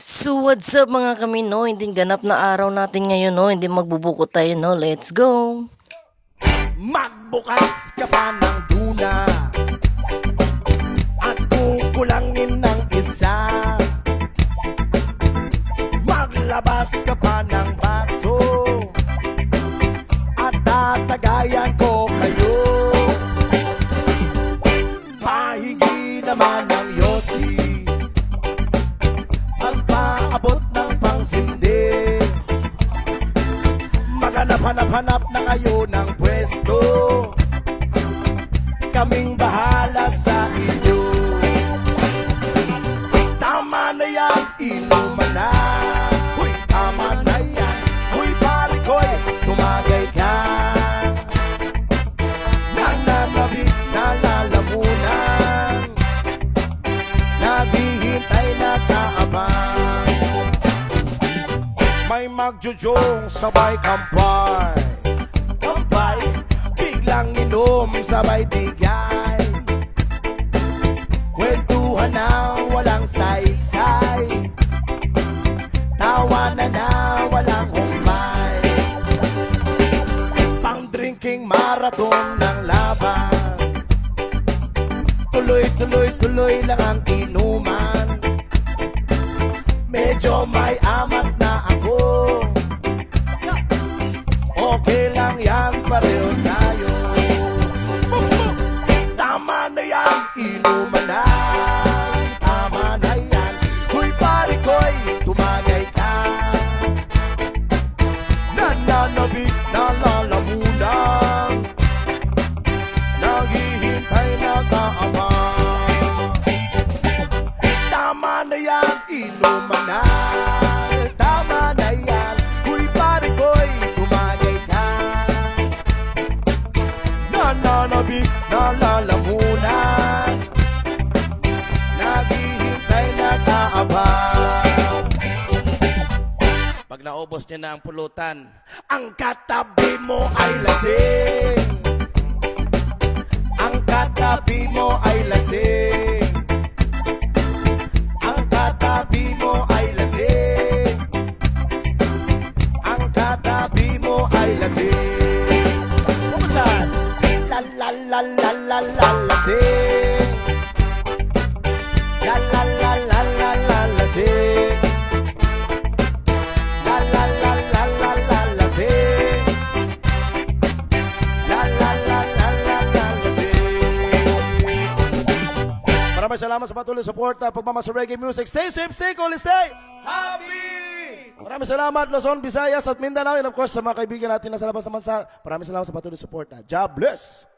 So what's up mga kami no, hindi ganap na araw natin ngayon no, hindi magbubuko tayo no, let's go! Magbukas ka pa ng duna at kukulangin ng isa. Maglabas ka pa ng baso at tatagayan ko kayo. Pahingi naman ng yosi, magpaabot ng pangsindi. Maghanap-hanap na kayo ng pwesto, kaming bahala sa inyo. Tama na yan, inuman na. Uy, tama na yan. Uy, pare ko'y tumagay ka. Nananabik na lalamunan, naghihintay na kaabang. May magjujong sabay kampay, kampay, biglang inom sabay tigay. Kwentuhan na walang saysay, tawanan na walang humpay. Pang drinking marathon ng laban, tuloy lang ang inuman. Medyo may amas na ako, okay lang yan, pareho tayo. Tama na yan, inuman na. Tama na yan, huy pare ko'y tumagay ka. Nananabik na lalamunan, naghihintay na kaabang. Tama na yan, inuman na. Tama na yan, huy pare ko'y tumagay ka. Nananabik na lalamunan, naghihintay na kaabang. Pag naubos niya na ang pulutan, ang katabi mo ay lasing. Ang katabi mo ay lasing. Ang katabi mo ay lasing. Ang katabi mo ay lasing. Kumusta? La la la la la la lasing. La la la la la la lasing. La la la la la la lasing. La la la la la la lasing. Maraming salamat sa patuloy support at pagmamahal sa reggae music. Stay safe, stay cool, stay happy! Maraming salamat Luzon, Visayas at Mindanao, and of course sa mga kaibigan natin na sa labas ng bansa. Maraming salamat sa patuloy support. God bless!